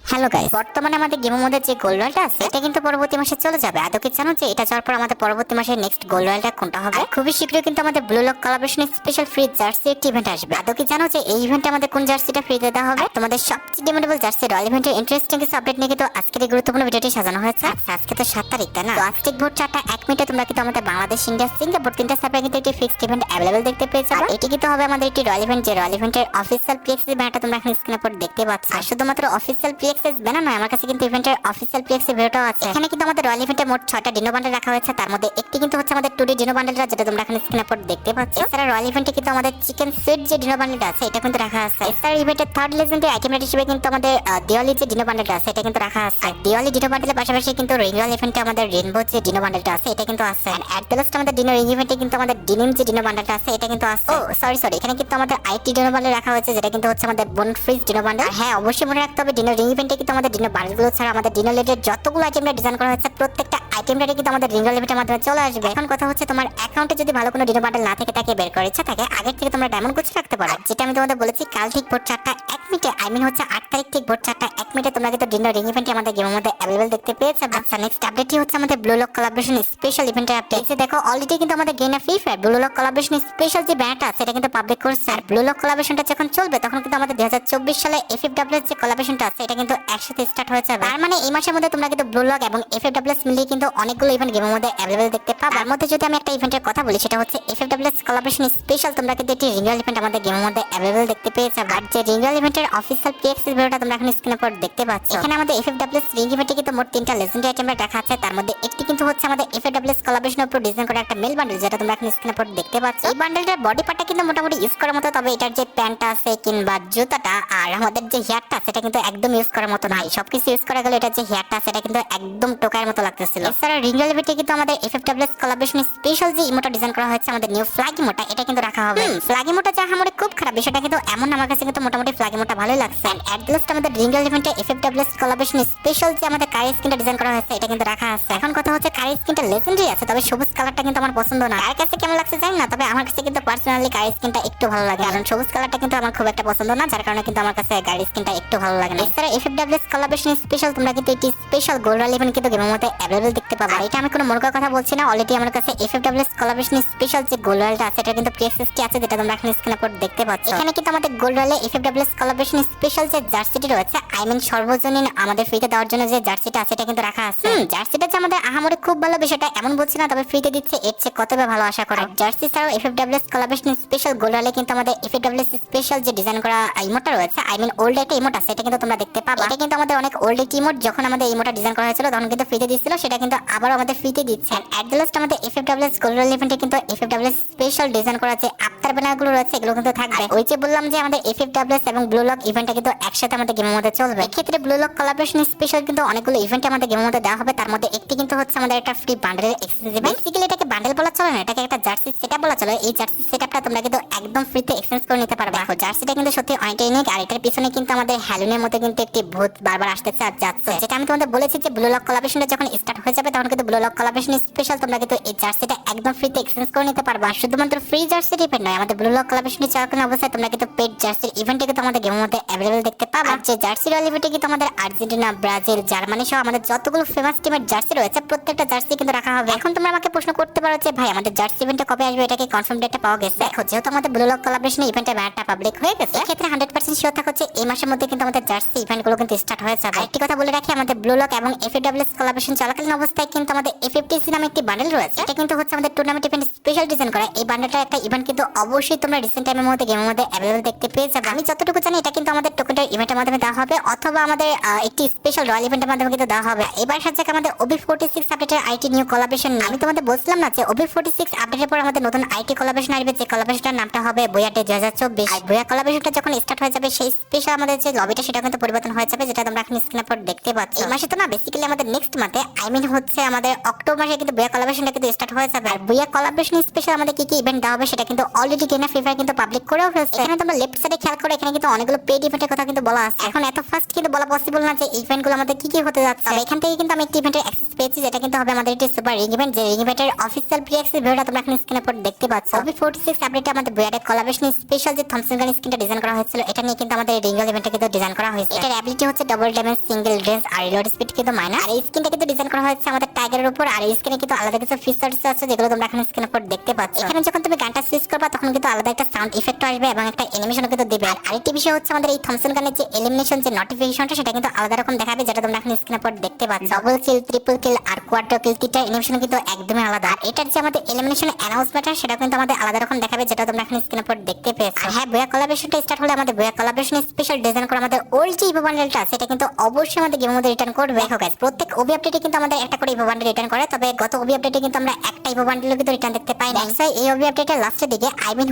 Hello guys, বর্তমানে আমাদের গেমের মধ্যে যে গোল্ড রয়্যালটা আছে এটা কিন্তু পরবর্তী মাসে চলে যাবে। আদৌ কি জানো যে এটা যাওয়ার পর আমাদের পরবর্তী মাসে নেক্সট গোল্ড রয়্যালটা কোনটা হবে? খুবই শীঘ্রই কিন্তু আমাদের blue lock collaboration special free jersey একটি ইভেন্ট আসবে। আদৌ কি জানো যে এই ইভেন্টে আমাদের কোন জার্সিটা ফ্রিতে দেওয়া হবে? তোমাদের সবচেয়ে ডিমান্ডেবল জার্সি রয়্যাল ইভেন্টের ইন্টারেস্টিং কিছু আপডেট নিয়ে কিন্তু আজকের এই গুরুত্বপূর্ণ ভিডিওটি সাজানো হয়েছে। আজকে তো 7 তারিখ, তাই না? তো আজকে ভোর 4টা 1 মিনিটে তোমরা কিন্তু আমাদের বাংলাদেশ, ইন্ডিয়া, সিঙ্গাপুর তিনটা সার্ভারে কিন্তু একটি ফিক্সড ইভেন্ট অ্যাভেলেবল দেখতে পেয়ে যাবে। এটি কিন্তু হবে আমাদের একটি রয়্যাল ইভেন্ট, যে রয়্যাল ইভেন্টের অফিসিয়াল প্রিএক্সেস ব্যানারটা তোমরা এখন স্ক্রিনের উপর দেখতে পাচ্ছ। আর শুধুমাত্র অফিসিয়াল প্রিএক্সেস ব্যানার নয়, আমার কাছে কিন্তু ইভেন্টের অফিসিয়াল প্রিএক্সেস ভিডিওটা আছে। এখানে কিন্তু আমাদের রয়্যাল ইভেন্টে মোট 6টা ডিনো বান্ডেল রাখা হয়েছে। তার মধ্যে একটি কিন্তু হচ্ছে আমাদের 2D ডিনো বান্ডেলটা, যেটা তোমরা এখন স্ক্রিনের উপর দেখতে পাচ্ছ। এছাড়া রয়্যাল ইভেন্টে কিন্তু আমাদের চিকেন সুইট যে ডিনো বান্ডেলটা আছে এটা কিন্তু রাখা আছে। এছাড়া ইভেন্টের থার্ড লেজেন্ডারি আইটেম হিসেবে কিন্তু আমাদের দিওয়ালি যে ডিনো বান্ডেলটা আছে এটা কিন্তু রাখা আছে। দিওয়ালি ডিনো বান্ডেলের পাশাপাশি কিন্তু রিনিউয়াল ইভেন্টে আমাদের রেইনবো যে ডিনো বান্ডেলটা আছে এটা কিন্তু আছে। এট দ্য লাস্ট আমাদের ডিনো রিং ইভেন্টে কিন্তু আমাদের ডিনিম যে ডিনো বান্ডেলটা আছে এটা কিন্তু আছে। ও সরি, এখানে কিন্তু আমাদের আইটি ডিনো বান্ডেল রাখা হয়েছে, যেটা কিন্তু হচ্ছে আমাদের বোন ফ্রিজ ডিনো বান্ডেল। হ্যাঁ, অবশ্যই মনে রাখতে হবে ডিনো রিং ইভেন্টে কিন্তু আমাদের ডিনো বান্ডেলগুলো ছাড়া আমাদের ডিনো লেডের যতগুলো আইটেমটা ডিজাইন করা হয়েছে প্রত্যেকটা আইটেমটা কিন্তু আমাদের রিনিউয়াল ইভেন্টের মাধ্যমে চলে আসবে। এখন কথা হচ্ছে, তোমার অ্যাকাউন্টে যদি ভালো কোনো ডিনো বান্ডেল না থেকে তাকে বের করার ইচ্ছা থাকে, আগের থেকে তোমরা ডায়মন্ড গুছিয়ে রাখতে পারো। যেটা আমি তোমাদের বলেছি কাল ঠিক ভোর 4টা 1 মিনিটে, আই মিন হচ্ছে 8 তারিখ ঠিক ভোর 4টা 1 মিনিটে তোমরা কিন্তু ডিনো রিং ইভেন্টে আমাদের গেমের মধ্যে অ্যাভেলেবল দেখতে পেয়েছো। আচ্ছা, নেক্সট আপডেটই হচ্ছে আমাদের ব্লু লক কোলাবোরেশন স্পেশাল ইভেন্টের আপডেট। দেখো অলরেডি কিন্তু আমাদের game free fire blue lock collaboration special যে ব্যানারটা আছে এটা কিন্তু পাবলিক করছে। আর ব্লু লক কোলাবোরেশনটা যখন চলবে তখন কিন্তু আমাদের 2024 সালে এফএফডব্লিউ যে কোলাবোরেশনটা আছে এটা কিন্তু একসাথে স্টার্ট হয়ে যাবে। তার মানে এই মাসের মধ্যে তোমরা কিন্তু ব্লু লক এবং এফএফডব্লিউ মিলিয়ে কিন্তু অনেকগুলো ইভেন্ট গেমের মধ্যে অ্যাভেলেবল দেখতে পাবে। তার মধ্যে যদি আমি একটা ইভেন্টের কথা বলি, সেটা হচ্ছে এফএফডব্লিউ কোলাবোরেশন স্পেশাল। তোমরা কিন্তু একটি রিনিউয়াল ইভেন্ট আমাদের গেমের মধ্যে অ্যাভেলেবল দেখতে পেয়েছো। আর যে রিনিউয়াল ইভেন্টের অফিশিয়াল প্রিএক্সেস ভিডিওটা তোমরা এখন স্ক্রিনের উপর দেখতে পাচ্ছ। এখানে আমাদের এফএফডব্লিউ রিং ইভেন্টে কিন্তু মোট 3টা লেজেন্ডারি আইটেম রাখা আছে। তার মধ্যে একটি কিন্তু হচ্ছে আমাদের এফএফডব্লিউ কোলাবোরেশনের উপর ডিজাইন করা একটা মেল বান্ডেল, যেটা তোমরা এখন স্ক্রিনের উপর দেখতে পাচ্ছ। এই বান্ডেলটার বডি পার্টটা কিন্তু মোটামুটি ইউজ করার মতো, তবে এটার যে প্যান্টটা আছে কিংবা জুতাটা আর আমাদের যে হেয়ারটা সেটা কিন্তু একদম ইউজ করার মতো নয়। সবকিছু ইউজ করা গেলে এটার যে হেয়ারটা সেটা কিন্তু একদম টোকায়ের মতো লাগতেছিল। এছাড়া রিনিউয়াল ইভেন্টে কিন্তু আমাদের এফএফডব্লিউ কোলাবোরেশন স্পেশাল যে ইমোটা ডিজাইন করা হয়েছে আমাদের নিউ ফ্ল্যাগ ইমোটা, এটা কিন্তু রাখা হবে। ফ্ল্যাগ ইমোটা যা আমাদের খুব খারাপ বিষয়টা কিন্তু এমন, আমার কাছে কিন্তু মোটামুটি ফ্ল্যাগ ইমোটা ভালোই লাগছে। এন্ড এট দ্য লাস্ট আমাদের রিনিউয়াল ইভেন্টে এফএফডব্লিউ কোলাবোরেশন স্পেশাল যে আমাদের কারি স্কিনটা ডিজাইন করা হয়েছে এটা কিন্তু রাখা আছে। এখন কথা হচ্ছে কারি স্কিনটা লেজেন্ডারি আছে, তবে সবুজ কালারটা কিন্তু আমার পছন্দ না। কার কাছে কেমন লাগছে জানি না, তবে আমার কাছে কিন্তু পার্সোনালি কারি স্কিনটা একটু ভালো লাগে, কারণ সবুজ কালারটা কিন্তু আমার খুব একটা পছন্দ না, যার কারণে কিন্তু আমার কাছে কারি স্কিনটা একটু ভালো লাগে না। এছাড়া এফএফডব্লিউ কোলাবোরেশন স্পেশাল তোমরা কিন্তু একটি স্পেশাল গোল্ড রয়্যাল ইভেন্ট কিন্তু গেমের মধ্যে অ্যাভেলেবল দেখতে পাবে। এটা আমি কোনো মনকার কথা বলছি না, অলরেডি আমার কাছে এফএফডব্লিউ কোলাবোরেশন স্পেশাল যে গোল্ড রয়্যালটা আছে এটা কিন্তু প্রিএক্সেসটি আছে, যেটা তোমরা এখন স্ক্রিনের উপর দেখতে পাচ্ছ। এখানে কিন্তু আমাদের গোল্ড রয়্যালে এফএফডব্লিউ কোলাবোরেশন স্পেশাল যে জার্সিটি রয়েছে, আই মিন সর্বজনীন আমাদের ফ্রিতে দেওয়ার জন্য যে জার্সিটা আছে এটা কিন্তু রাখা আছে। জার্সিটা যে আমাদের আহামরি খুব ভালো বিষয়টা এমন বলছি না, তবে ফ্রিতে দিচ্ছে এর চেয়ে কতটা ভালো আশা করে। জার্সি ছাড়াও এফএফডব্লিউ কোলাবোরেশন স্পেশাল গোল্ড রয়্যালে কিন্তু আমাদের এফএফডব্লিউ স্পেশাল যে ডিজাইন করা ইমোটটা রয়েছে, আই মিন ওল্ড একটা ইমোট আছে, এটা কিন্তু তোমরা দেখতে পাবে। এটা কিন্তু আমাদের অনেক ওল্ড একটি ইমোট, যখন আমাদের ইমোটটা ডিজাইন করা হয়েছিল তখন কিন্তু ফ্রিতে দিচ্ছিল, সেটা কিন্তু আবার আমাদের ফ্রিতে দিচ্ছে। এট দ্য লাস্ট আমাদের এফএফডব্লিউ গোল্ড রয়্যাল ইভেন্টে কিন্তু এফএফডব্লিউ স্পেশাল ডিজাইন করা যে আফটার ব্যানারগুলো রয়েছে এগুলো কিন্তু থাকবে। ওই যে বললাম যে আমাদের এফএফডব্লিউ এবং ব্লু লক ইভেন্টটা কিন্তু একসাথে আমাদের গেমের মধ্যে চলবে। এক্ষেত্রে ব্লু লক কোলাবোরেশন স্পেশাল কিন্তু অনেকগুলো ইভেন্ট আমাদের গেমের মধ্যে দেওয়া হবে। তার মধ্যে একটি কিন্তু হচ্ছে আমাদের একটা ফ্রি বান্ডেলের এক্সচেঞ্জ ইভেন্ট। বেসিক্যালি এটাকে বান্ডেল বলা চলে না, এটাকে একটা জার্সি সেটআপ বলা চলে। এই জার্সি সেটআপটা তোমরা কিন্তু একদম ফ্রিতে এক্সচেঞ্জ করে নিতে পারবে। দেখো জার্সিটা কিন্তু সত্যি অনেক ইউনিক, আর এটার পিছনে কিন্তু আমাদের হ্যালোনের মধ্যে কিন্তু একটি ভূত বারবার আসতেছে আর যাচ্ছে, যেটা আমি তোমাদের বলেছি যে ব্লু লক কোলাবোরেশনটা যখন স্টার্ট হয়ে যাবে তখন কিন্তু ব্লু লক কোলাবোরেশন স্পেশাল তোমরা কিন্তু এই জার্সিটা একদম ফ্রিতে এক্সচেঞ্জ করে নিতে পারবে। আর শুধুমাত্র ফ্রি জার্সির ইভেন্ট নয়, আমাদের ব্লু লক কোলাবোরেশন চলাকালীন অবস্থায় তোমরা কিন্তু পেড জার্সির ইভেন্টে কিন্তু আমাদের গেমের মধ্যে অ্যাভেলেবল দেখতে পাবে। আর যে জার্সি রয়্যাল ইভেন্টে কিন্তু আমাদের আর্জেন্টিনা, ব্রাজিল, জার্মানি সহ আমাদের যতগুলো ফেমাস টিমের জার্সি রয়েছে প্রত্যেকটা জার্সি কিন্তু রাখা হবে। এখন তোমরা আমাকে প্রশ্ন করতে পারো যে ভাই আমাদের জার্সি ইভেন্টটা কবে আসবে, এটা কি কনফার্ম ডেটটা পাওয়া গেছে? দেখো যেহেতু আমাদের ব্লু লক কোলাবোরেশন ইভেন্টের ব্যানারটা পাবলিক হয়ে গেছে, এক্ষেত্রে 100% শিওর থাকা হচ্ছে এই মাসের মধ্যে কিন্তু আমাদের জার্সি ইভেন্টগুলো কিন্তু স্টার্ট হয়ে যাবে। একটি কথা বলে রাখি, আমাদের ব্লু লক এবং এফএফডব্লিউ কোলাবোরেশন চলাকালীন অবস্থায় কিন্তু আমাদের এফএফটিসি নামে একটি বান্ডেল রয়েছে, এটা কিন্তু হচ্ছে আমাদের টুর্নামেন্ট ইভেন্ট স্পেশাল ডিজাইন করা। এই বান্ডেলটা একটা ইভেন্ট কিন্তু অবশ্যই তোমরা রিসেন্ট টাইমের মধ্যে গেমের মধ্যে অ্যাভেলেবল দেখতে পেয়ে যাবে। আমি যতটুকু জানি এটা কিন্তু আমাদের টোকেনটার ইভেন্টের মাধ্যমে দেওয়া হবে, অথবা আমাদের একটি স্পেশাল রয়্যাল ইভেন্টের মাধ্যমে কিন্তু দেওয়া হবে। এবার সাথে আমাদের OB46 আপডেটের আইটি নিউ কোলাবোরেশন। আমি তোমাদের বলছিলাম না যে OB46 আপডেটের পর আমাদের নতুন আইটি কোলাবোরেশন আসবে, যে কোলাবোরেশনটার নামটা হবে বুয়া ডে 2024। আর বুয়া কোলাবোরেশনটা যখন স্টার্ট হয়ে যাবে সেই স্পেশাল আমাদের যে লবিটা সেটা কিন্তু পরিবর্তন হয়ে যাবে, যেটা তোমরা এখন স্ক্রিনের উপর দেখতে পাচ্ছ। এই মাসে তো না, বেসিক্যালি আমাদের নেক্সট মাসে, আই মিন হচ্ছে আমাদের অক্টোবর মাসে কিন্তু বুয়া কোলাবোরেশনটা কিন্তু স্টার্ট হয়ে যাবে। আর বুয়া কোলাবোরেশন স্পেশাল আমাদের কি কি ইভেন্ট দেওয়া হবে সেটা কিন্তু অলরেডি গেম ফ্রি ফায়ার কিন্তু পাবলিক করেও ফেলছে। এখানে তোমরা লেফট সাইডে খেয়াল করো, এখানে কিন্তু অনেকগুলো পেড ইভেন্টের কথা কিন্তু বলা আছে। এখন এত ফাস্ট কিন্তু বলা পসিবল না যে ইভেন্টগুলো আমাদের কি কি হতে যাচ্ছে। এখান থেকে কিন্তু আমি একটি ইভেন্টের অ্যাক্সেস পেয়েছি, যেটা কিন্তু হবে আমাদের একটি সুপার রিং ইভেন্ট, যে রিং ইভেন্টের অফিশিয়াল প্রি অ্যাক্সেস ভিডিওটা তোমরা এখন স্ক্রিনের উপর দেখতে পাচ্ছ। OB46 আপডেটে আমাদের বুয়া ডে কোলাবোরেশন স্পেশাল যে থমসন গান স্কিনটা ডিজাইন করা হয়েছিল এটা নিয়ে কিন্তু আমাদের রিং ইভেন্টে কিন্তু ডিজাইন করা হয়েছে। এটার এবিলিটি হচ্ছে ডাবল ড্যামেজ, সিঙ্গেল রেঞ্জ আর রিলোড স্পিড কিন্তু মাইনাস। আর এই স্কিনটা কিন্তু ডিজাইন করা হয়েছে আমাদের টাইগারের উপর। আর এই স্কিনে কিন্তু আলাদা কিছু ফিচার্স আছে যেগুলো তোমরা এখন স্ক্রিনের উপর দেখতে পাচ্ছ। এখানে যখন তুমি গানটা সুইচ করবা তখন কিন্তু আলাদা একটা সাউন্ড ইফেক্ট আসবে এবং একটা অ্যানিমেশন কিন্তু দিবে। আর আরেকটি বিষয় হচ্ছে আমাদের এই থমসন গানের যে এলিমিনেশন যে নোটিফিকেশনটা সেটা কিন্তু আলাদা রকম দেখাবে, যেটা তোমরা এখন স্ক্রিনের উপর দেখতে পাচ্ছ। ডাবল কিল, ট্রিপল কিল আর কোয়াড্রো কিল তিনটা অ্যানিমেশন কিন্তু একদমই আলাদা। আর এটার যে আমাদের এলিমিনেশন অ্যানাউন্সমেন্ট সেটা কিন্তু আমাদের আলাদা রকম দেখাবে, যেটা তোমরা এখন স্ক্রিনের উপর দেখতে পেয়েছো। আর হ্যাঁ, বয়া কোলাবোরেশনটা স্টার্ট হলে আমাদের বয়া কোলাবোরেশন স্পেশাল ডিজাইন করা আমাদের ওল্ড যে ইভো বান্ডেলটা সেটা কিন্তু অবশ্যই আমাদের গেমের মধ্যে রিটার্ন করবে। দেখো গাইস, প্রত্যেক ওবি আপডেটে কিন্তু আমাদের একটা করে ইভো বান্ডেল রিটার্ন করে, তবে গত ওবি আপডেটে কিন্তু আমরা একটা ইভো বান্ডেলও কিন্তু রিটার্ন দেখতে পাই না। এই ওবি আপডেটের লাস্টের দিকে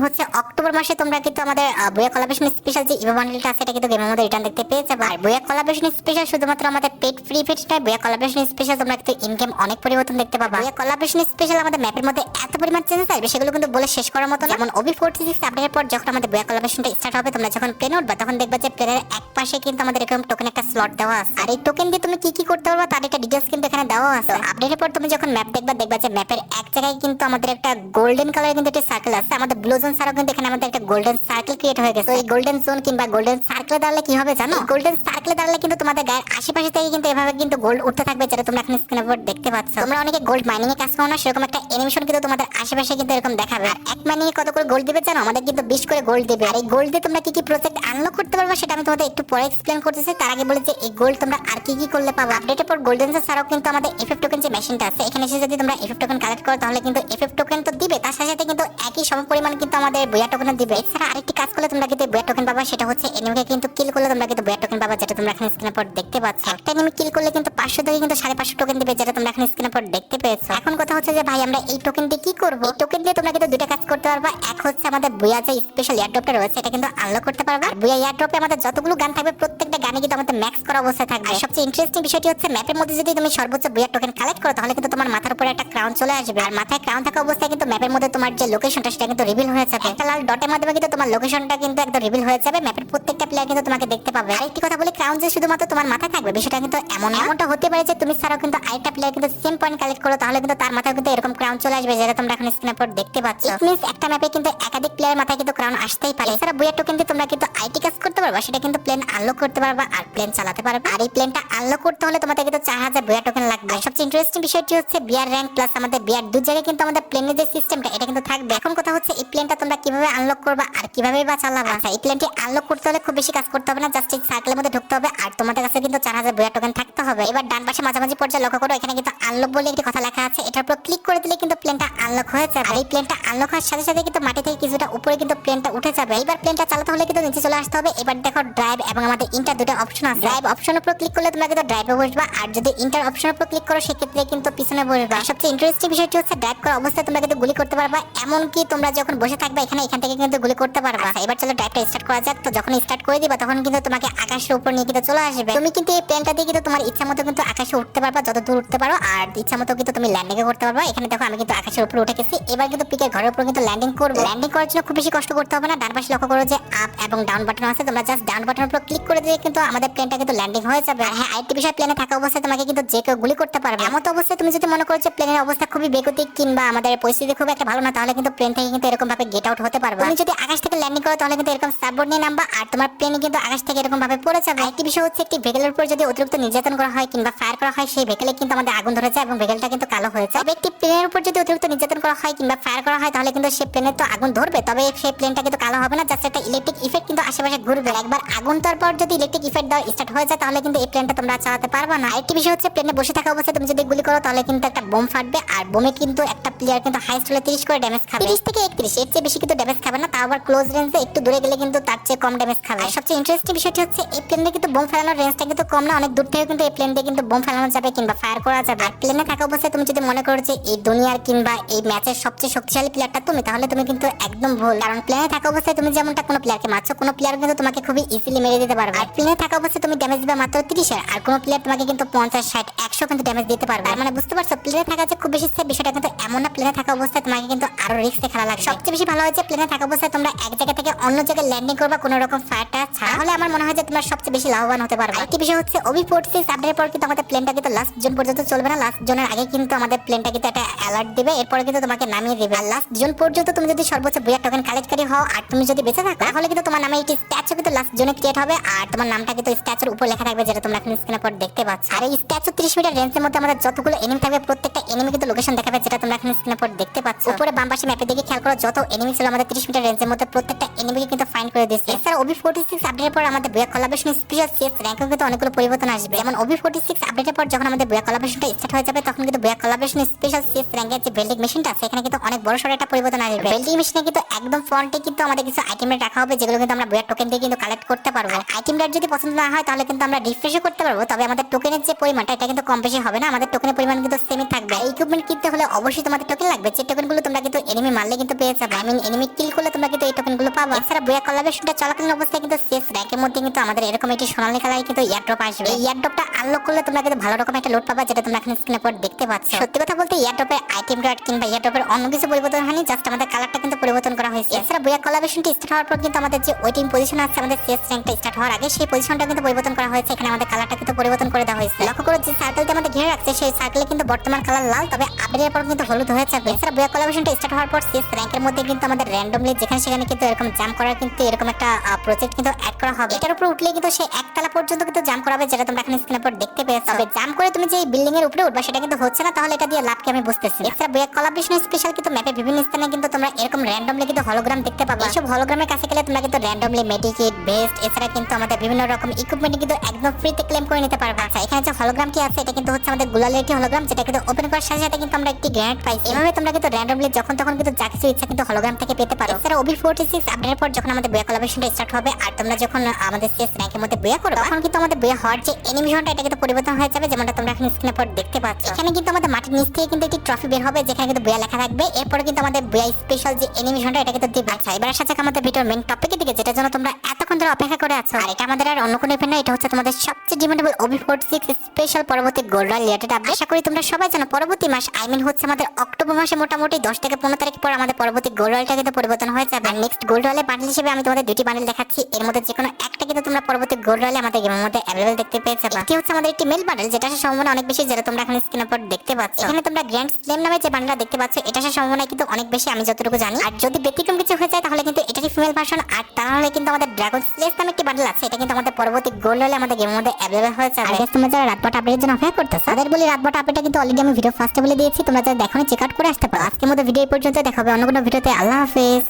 হচ্ছে অক্টোবর মাসে তোমরা কিন্তু আমাদের বয়া কোলাবোরেশন স্পেশাল যে ইভো বান্ডেলটা আছে এটা কিন্তু গেমের মধ্যে রিটার্ন দেখতে পেয়ে যাবে। আর বয়া কোলাবোরেশন স্পেশাল শুধুমাত্র আমাদের পেট ফ্রি ফেট নয়, বয়া কোলাবোরেশন স্পেশাল তোমরা কিন্তু ইন গেম অনেক পরিবর্তন দেখতে পাবা। বয়া কোলাবোরেশন স্পেশাল আমাদের ম্যাপের মধ্যে এত পরিমাণ চেঞ্জেস আসবে সেগুলো কিন্তু বলে শেষ করার মতো না। যেমন ওবি 46 আপডেটের পর যখন আমাদের বয়া কোলাবোরেশনটা স্টার্ট হবে, তোমরা যখন প্লেন উঠবা তখন দেখবা যে প্লেনের এক পাশে কিন্তু আমাদের এরকম টোকেন একটা স্লট দেওয়া আছে। আর এই টোকেন দিয়ে তুমি কি কি করতে পারবা তার একটা ডিটেইলস কিন্তু এখানে দেওয়া আছে। আপডেটের পর তুমি যখন ম্যাপ দেখবা যে ম্যাপের এক জায়গায় কিন্তু আমাদের একটা গোল্ডেন কালারের কিন্তু একটা সার্কেল আছে। আমাদের ব্লু জোন ছাড়াও কিন্তু এখানে আমাদের একটা গোল্ডেন সার্কেল ক্রিয়েট হয়ে গেছে। এই গোল্ডেন জোন কিংবা গোল্ডেন সার্কেলে দাঁড়ালে কি হবে জানো? গোল্ডেন সার্কেলে দাঁড়ালে কিন্তু তোমাদের গায়ের আশেপাশে থেকে কিন্তু এভাবে কিন্তু গোল্ড উঠতে থাকবে, যেটা তোমরা এখন স্ক্রিনের উপর দেখতে পাচ্ছ। তোমরা অনেকে গোল্ড মাইনিং এ কাজ করো না, সেরকম একটা অ্যানিমেশন কিন্তু তোমাদের আশেপাশে কিন্তু এরকম দেখাবে। আর এক মাইনিং এ কত করে গোল্ড দিবে জানো? আমাদের কিন্তু 20 করে গোল্ড দিবে। আর এই গোল্ড দিয়ে তোমরা কি কি প্রজেক্ট আনলক করতে পারবে সেটা আমি তোমাদের একটু পরে এক্সপ্লেইন করতেছি। তার আগে বলি যে এই গোল্ড তোমরা আর কি কি করলে পাবা। আপডেটের পর গোল্ডেন ছাড়াও কিন্তু আমাদের এফএফ টোকেন যে মেশিনটা আছে এখানে এসে যদি তোমরা এফএফ টোকেন কালেক্ট করো তাহলে কিন্তু এফএফ টোকেন তো দিবে, তার সাথে সাথে কিন্তু একই সম পরিমাণ কিন্তু আমাদের বয়া টোকেন দিবে। এছাড়া আরেকটি কাজ করলে তোমরা কিন্তু বয়া টোকেন পাবা, সেটা হচ্ছে এনিমিকে কিন্তু কিল করলে তোমরা কিন্তু বয়া টোকেন পাবা, যেটা তোমরা এখন স্ক্রিনের উপর দেখতে পাচ্ছ। একটা এনিমি কিল করলে কিন্তু 500 থেকে কিন্তু 550 টোকেন দিবে, যেটা তোমরা এখন স্ক্রিনের উপর দেখতে পেয়েছো। এখন কথা হচ্ছে যে ভাই আমরা এই টোকেন দিয়ে কি করব? এই টোকেন দিয়ে তোমরা কিন্তু দুটো কাজ করতে পারবা। এক হচ্ছে আমাদের বয়া যে স্পেশাল এয়ারড্রপটা রয়েছে এটা কিন্তু আনলক করতে পারবা। আর বয়া এয়ারড্রপে আমাদের যতগুলো গান থাকবে প্রত্যেকটা গানে কিন্তু আমাদের ম্যাক্স করা অবস্থায় থাকবে। আর সবচেয়ে ইন্টারেস্টিং বিষয়টি হচ্ছে ম্যাপের মধ্যে যদি তুমি সর্বোচ্চ বয়া টোকেন কালেক্ট করো তাহলে কিন্তু তোমার মাথার উপরে একটা ক্রাউন চলে আসবে। আর মাথায় ক্রাউন থাকা অবস্থায় কিন্তু ম্যাপের মধ্যে তোমার যে লোকেশনটা সেটা কিন্তু রিভিল হয়ে যাবে। একটা লাল ডটের মাধ্যমে কিন্তু তোমার লোকেশনটা কিন্তু একদম রিভিল হয়ে যাবে। ম্যাপের প্রত্যেকটা প্লেয়ার কিন্তু তোমাকে দেখতে পাবে। আর একটি কথা বলি, ক্রাউন যে শুধুমাত্র তোমার মাথায় থাকবে বিষয়টা কিন্তু এমনটা হতে পারে যে তুমি ছাড়াও কিন্তু আরেকটা প্লেয়ার কিন্তু সেম পয়েন্ট কালেক্ট করো তাহলে কিন্তু তার মাথায় কিন্তু এরকম ক্রাউন চলে আসবে, যেটা তোমরা এখন স্ক্রিনের উপর দেখতে পাচ্ছ। ইট মিন্স একটা ম্যাপে কিন্তু একাধিক প্লেয়ার মাথায় কিন্তু ক্রাউন আসতেই পারে। এছাড়া বয়া টোকেন দিয়ে তোমরা কিন্তু আইটি কাজ করতে পারবা, সেটা কিন্তু প্লেন আনলক করতে পারবা আর প্লেন চালাতে পারবা। আর এই প্লেনটা আনলক করতে হলে তোমাদের কিন্তু 4000 বয়া টোকেন লাগবে। সবচেয়ে ইন্টারেস্টিং বিষয়টি হচ্ছে বিয়ার র্যাঙ্ক প্লাস আমাদের বিয়ার দু জায়গায় কিন্তু আমাদের প্লেনের যে সিস্টেমটা এটা কিন্তু থাকবে। এখন কথা হচ্ছে এই প্লেনটা তোমরা কিভাবে আনলক করবা আর কিভাবে বা চালাবা। আচ্ছা, এই প্লেনটি আনলক করতে হলে খুব বেশি কাজ করতে হবে না, জাস্ট এই সার্কেলের মধ্যে ঢুকতে হবে আর তোমাদের কাছে কিন্তু 4000 বয়া টোকেন থাকতে হবে। এবার ডান পাশে মাঝামাঝি পর্যায়ে লক্ষ্য করো, এখানে কিন্তু আনলক বলে একটি কথা লেখা আছে, এটার উপর ক্লিক করে দিলে কিন্তু প্লেনটা আনলক হয়ে যাবে। আর এই প্লেনটা আনলক হওয়ার সাথে সাথে কিন্তু মাটি থেকে কিছুটা উপরে কিন্তু প্লেনটা উঠে যাবে। এবার প্লেনটা চালাতে হলে কিন্তু নিচে চলে আসতে হবে। এবার দেখো ড্রাইভ এবং আমাদের ইন্টার দুটো অপশন আছে। ড্রাইভ অপশনের উপর ক্লিক করলে তোমরা কিন্তু ড্রাইভে বসবা, আর যদি ইন্টার অপশনের উপর ক্লিক করো সেক্ষেত্রে কিন্তু পিছনে বসবা। সবচেয়ে ইন্টারেস্টিং বিষয়টি হচ্ছে ড্রাইভ করা অবস্থায় তোমরা কিন্তু গুলি করতে পারবা, এমনকি তোমরা যখন বসে থাকবে এখান থেকে কিন্তু গুলি করতে পারবা। এবার চলো ড্রাইভটা স্টার্ট করা যাক। তো যখন স্টার্ট করে দিবা তখন কিন্তু তোমাকে আকাশের উপর নিয়ে কিন্তু চলে আসবে। তুমি কিন্তু এই প্লেনটা দিয়ে কিন্তু তোমার ইচ্ছা মতো কিন্তু আকাশে উঠতে পারবা, যত দূর উঠতে পারো, আর ইচ্ছা মতো কিন্তু তুমি ল্যান্ডিং করতে পারবা। এখানে দেখো আমি কিন্তু আকাশের উপর উঠে গেছি। এবার কিন্তু পিকের ঘরের উপর কিন্তু ল্যান্ডিং করব। ল্যান্ডিং করার জন্য খুব বেশি কষ্ট করতে হবে না। ডান পাশে লক্ষ্য করো যে আপ এবং ডাউন বাটন আছে, তোমরা জাস্ট ডাউন বাটনের উপর ক্লিক করে দিলে কিন্তু আমাদের প্লেনটা কিন্তু ল্যান্ডিং হয়ে যাবে। আর হ্যাঁ, আরেকটি বিষয়, প্লেনে থাকা অবস্থায় তোমাকে কিন্তু যে কেউ গুলি করতে পারবে। এমন অবস্থায় তুমি যদি মনে করো যে প্লেনের অবস্থা খুবই বেগতিক কিংবা আমাদের পরিস্থিতি খুব একটা ভালো না, তাহলে কিন্তু প্লেন থেকে কিন্তু এরকম ভাবে গেট আউট হতে পারবে। তুমি যদি আকাশ থেকে ল্যান্ডিং করো তাহলে কিন্তু এরকম সাববোর্ড নিয়ে নামবা আর তোমার প্লেনে কিন্তু আকাশ থেকে এরকম ভাবে পড়ে যাবে। একটি বিষয় হচ্ছে একটি ভেহিকলের উপর যদি অতিরিক্ত নির্যাতন করা হয় কিংবা ফায়ার করা হয় সেই ভেহিকলে কিন্তু আমাদের আগুন ধরে যায় এবং ভেহিকলটা কিন্তু কালো হয়ে যায়। একটি প্লেনের উপর যদি অতিরিক্ত নির্যাতন করা হয় কিংবা ফায়ার করা হয় তাহলে কিন্তু সেই প্লেনের তো আগুন ধরবে, তবে সেই প্লেনটা কিন্তু কালো হবে না, জাস্ট একটা ইলেকট্রিক ইফেক্ট কিন্তু আশেপাশে ঘুরবে। একবার আগুন তার পর যদি ইলেকট্রিক ইফেক্ট দেওয়া স্টার্ট হয়ে যায় তাহলে কিন্তু এই প্লেনটা তোমরা চালাতে পারবে না। একটি বিষয় হচ্ছে প্লেনে বসে থাকা অবস্থায় তুমি যদি গুলি করো তাহলে কিন্তু একটা বোম ফাটবে আর বোমে কিন্তু একটা প্লেয়ার কিন্তু হাইস্ট হলে 30 করে ড্যামেজ খাবে। 30 থেকে 31, এর চেয়ে বেশি কিন্তু ড্যামেজ খাবে না, তাও আবার ক্লোজ রেঞ্জে একটু দূরে গেলে কিন্তু তার চেয়ে কম ড্যামেজ খাবে। আর সবচেয়ে ইন্টারেস্টিং বিষয়টি হচ্ছে এই প্লেনে কিন্তু বোম ফেলানোর রেঞ্জটা কিন্তু কম না, অনেক দূর থেকে কিন্তু এই প্লেন দিয়ে কিন্তু বোম ফেলানো যাবে কিংবা ফায়ার করা যাবে। আর প্লেনে থাকা অবস্থায় তুমি যদি মনে করো যে এই দুনিয়ার কিংবা এই ম্যাচের সবচেয়ে শক্তিশালী প্লেয়ারটা তুমি, তাহলে তুমি কিন্তু একদম ভুল। কারণ প্লেনে থাকা অবস্থায় তুমি যেমনটা কোনো প্লেয়ারকে মারছো, কোনো প্লেয়ার কিন্তু তোমাকে খুবই ইজিলি মেরে দিতে পারবে। আর প্লেনে থাকা অবস্থায় তুমি ড্যামেজ দিবে মাত্র 30 আর কোনো প্লেয়ার তোমাকে কিন্তু 50, 60, 100 কিন্তু ড্যামেজ দিতে পারবে। মানে বুঝতে পারছো প্লেনে থাকা যে খুব বেশি সেফ বিষয়টা কিন্তু এমন না। প্লেনে থাকা অবস্থায় তোমাকে কিন্তু আরো রিস্কে খেলা লাগবে। সবচেয়ে বেশি ভালো হয়েছে প্লেনে থাকা অবস্থায় তোমরা এক জায়গা থেকে অন্য জায়গায় ল্যান্ডিং করবা কোনো রকম ফায়ারটা ছাড়া, হলে আমার মনে হয় যে তোমরা সবচেয়ে বেশি লাভবান হতে পারবে। একটি বিষয় হচ্ছে ওবি 46 আপডেটের পর কিন্তু আমাদের প্লেনটা কিন্তু লাস্ট জোন পর্যন্ত চলবে না। লাস্ট জোনের আগে কিন্তু আমাদের প্লেনটা কিন্তু একটা অ্যালার্ট দিবে, এরপরে কিন্তু তোমাকে নামিয়ে দিবে। আর লাস্ট জোন পর্যন্ত তুমি যদি সর্বোচ্চ বইয়া টোকেন কালেক্টকারী হও আর তুমি যদি বেঁচে থাকো তাহলে কিন্তু তোমার নামে একটি স্ট্যাচু কিন্তু লাস্ট জোনে ক্রিয়েট হবে আর তোমার নামটা কিন্তু স্ট্যাচুর উপর লেখা থাকবে, যেটা তোমরা এখন স্ক্রিনের পর দেখতে পাচ্ছ। আর এই স্ট্যাচু 30 মিটার রেঞ্জের মধ্যে আমাদের যতগুলো এনিমি থাকবে প্রত্যেকটা এনিমি কিন্তু লোকেশন দেখাবে, যেটা তোমরা এখন স্ক্রিনের পর দেখতে পাচ্ছ। উপরে বাম পাশে ম্যাপের দিকে খেয়াল করো, যত এনিমি ছিল আমাদের 30 মিটার রেঞ্জের মধ্যে প্রত্যেকটা এনিমিকে কিন্তু ফাইন্ড করে দিয়েছে। এছাড়া OB46 আপডেটের পর আমাদের বুয়া কোলাবরেশন স্পেশাল সিএস র্যাঙ্কেও কিন্তু অনেকগুলো পরিবর্তন আসবে। যেমন OB46 আপডেটের পর যখন আমাদের বুয়া কোলাবরেশনটা স্টার্ট হয়ে যাবে, তখন কিন্তু বুয়া কোলাবরেশন স্পেশাল সিএস র্যাঙ্কের যে বিল্ডিং মেশিনটা আছে এখানে কিন্তু অনেক বড় সড়ো একটা পরিবর্তন আসবে। বিল্ডিং মেশিনে কিন্তু একদম ফ্রন্টে কিন্তু আমাদের কিছু আইটেম রাখা হবে, যেগুলো কিন্তু আমরা বুয়া টোকেন দিয়ে কিন্তু কালেক্ট করতে পারবো। আইটেম রেট যদি পছন্দ না হয় তাহলে কিন্তু আমরা রিফ্রেশও করতে পারবো, তবে আমাদের টোকেনের যে পরিমাণটা এটা কিন্তু কম বেশি হবে না, আমাদের টোকেনের পরিমাণ কিন্তু সেমই থাকবে। ইকুইপমেন্ট কিনতে হলে অবশ্যই তোমাদের টোকেন লাগবে, যে টোকেনগুলো তোমরা কিন্তু এনিমি মারলে কিন্তু পেয়ে যাবে। আই মিন এনিমি কিল করলে তোমরা কিন্তু এই টোকেনগুলো পাবে। এছাড়া বুয়া কোলাবরেশনটা চলাকালীন অবস্থায় কিন্তু সিএস র্যাঙ্কের মধ্যে কিন্তু আমাদের এরকম একটি সোনালী কালারে কিন্তু এয়ারড্রপ আসবে। এই এয়ারড্রপটা আনলক করলে তোমরা কিন্তু ভালো রকম একটা লোড পাবা, যেটা তোমরা এখন স্ক্রিনের পর দেখতে পাচ্ছ। সত্যি কথা বলতে এয়ারড্রপের আইটেম রেট কিংবা এয়ারড্রপের অন্য কিছু পরিবর্তন হয়নি, জাস্ট আমাদের কালারটা কিন্তু পরিবর্তন করা হয়েছে। এছাড়া বুয়া কোলাবরেশনটি স্টার্ট হওয়ার পর কিন্তু আমাদের যে ওয়েটিং পজিশন আছে আমাদের সিএস র্যাঙ্কটা স্টার্ট হওয়ার আগে, সেই পজিশনটা কিন্তু পরিবর্তন করা হয়েছে। এখানে আমাদের কালারটা কিন্তু পরিবর্তন করে দেওয়া হয়েছে। লক্ষ্য করো যে সার্কেলটা আমাদের ঘিরে রাখছে সেই সার্কেলে কিন্তু বর্তমান কালার লাল, তবে আপডেটের পর কিন্তু হলুদ হয়ে যাবে। এছাড়া বুয়া কোলাবরেশনটা স্টার্ট হওয়ার পর সিএস র্যাঙ্কের মধ্যে কিন্তু আমাদের র্যান্ডমলি যেখানে সেখানে কিন্তু এরকম জাম্প করার কিন্তু এরকম একটা প্রজেক্ট কিন্তু অ্যাড করা হবে। এটার উপর উঠলে কিন্তু সেই একতলা পর্যন্ত কিন্তু জাম্প করা হবে, যেটা তোমরা এখন স্ক্রিনের পর দেখতে পেয়েছো। তবে জাম্প করে তুমি যে বিল্ডিং এর উপরে উঠবা সেটা কিন্তু হচ্ছে না, তাহলে এটা দিয়ে লাভ কি আমি বুঝতেছি। এছাড়া বুয়া কোলাবরেশন স্পেশাল কিন্তু ম্যাপে বিভিন্ন স্থানে কিন্তু তোমরা এরকম র্যান্ডমলি কিন্তু হলোগ্রাম দেখতে পাবে। এইসব হলোগ্রামের কাছে গেলে তোমরা কিন্তু র্যান্ডমলি মেডিকেট বেস্ট এছাড়া কিন্তু আমাদের বিভিন্ন রকম ইকুইপমেন্ট কিন্তু একদম ফ্রিতে ক্লেম করে নিতে পারবে। আচ্ছা, এখানে যে হলোগ্রামটি আছে এটা কিন্তু হচ্ছে আমাদের গুলালিটি হলোগ্রাম, যেটা কিন্তু ওপেন করার সাথে সাথে কিন্তু আমরা একটি গ্রেনেড পাইছি। এভাবে তোমরা কিন্তু র্যান্ডমলি যখন তখন কিন্তু যা কিছু ইচ্ছা কিন্তু হলোগ্রাম থেকে পেতে পারো। এছাড়া OB46 আপডেটের পর যখন আমাদের বুয়া কোলাবরেশনটা স্টার্ট হবে আর তোমরা যখন আমাদের সিএস র্যাঙ্কের মধ্যে বুয়া করো, তখন কিন্তু আমাদের বুয়া হওয়ার যে অ্যানিমেশনটা এটা কিন্তু পরিবর্তন হয়ে যাবে, যেমনটা তোমরা এখন স্ক্রিনের পর দেখতে পাচ্ছ। এখানে কিন্তু আমাদের মাটির নিচ থেকে কিন্তু একটি ট্রফি বের হবে, যেখানে কিন্তু বুয়া লেখা থাকবে। এরপরে কিন্তু আমাদের বুয়া স্পেশাল যে অ্যানিমেশনটা এটা কিন্তু দিবে। আচ্ছা, এবার আসা যাক আমাদের ভিডিওর মেইন টপিকের দিকে, যেটার জন্য তোমরা এতক্ষণ ধরে অপেক্ষা করে আছো। আর এটা আমাদের আর অন্য কোনো ইভেন্ট না, এটা হচ্ছে তোমাদের সবচেয়ে ডিমান্ডেবল OB46 স্পেশাল পরবর্তী গোল্ড রয়্যাল রিলেটেড আপডেট। আশা করি তোমরা সবাই জানো পরবর্তী মাস আই মিন হচ্ছে আমাদের অক্টোবর মাসে মোটামুটি 10 থেকে 15 তারিখ পর আমাদের পরবর্তী গোল্ড রয়্যালটা কিন্তু পরিবর্তন হয়ে যাবে। আর নেক্সট গোল্ড রয়্যালের বান্ডেল হিসেবে আমি তোমাদের দুটি বান্ডেল দেখাচ্ছি, এর মধ্যে যে কোনো একটা কিন্তু তোমরা পরবর্তী গোল্ড রয়্যালে আমাদের গেমের মধ্যে অ্যাভেলেবল দেখতে পেয়ে যাবে। এটি হচ্ছে আমাদের একটি মেল বান্ডেল, যেটা আসার সম্ভাবনা অনেক বেশি, যেটা তোমরা এখন স্ক্রিনের পর দেখতে পাচ্ছ। এখানে তোমরা গ্র্যান্ড স্লেম নামে যে বান্ডেলটা দেখতে পাচ্ছ এটা আসার সম্ভাবনা কিন্তু অনেক বেশি, আমি যতটুকু জানি। আর যদি ব্যতিক্রম কিছু হয়ে যায় তাহলে কিন্তু এটারই ফিমেল ভার্সন, আর তা নাহলে কিন্তু আমাদের ড্রাগন স্লেস নামে একটি বান্ডেল আছে, এটা কিন্তু আমাদের পরবর্তী গোল্ড রয়্যালে আমাদের গেমের মধ্যে অ্যাভেলেবল হয়ে যাবে। আর তোমরা যারা রাতবাট আপডেটের জন্য অপেক্ষা করতেছো তাদের বলি রাতবাট আপডেটটা কিন্তু অলরেডি আমি ভিডিও ফার্স্টে বলে দিয়েছি, তোমরা যারা দেখোনি চেক আউট করে আসতে পারো। আজকের মতো ভিডিও এই পর্যন্ত, দেখা হবে অন্য কোনো ভিডিওতে। আল্লাহ হাফেজ।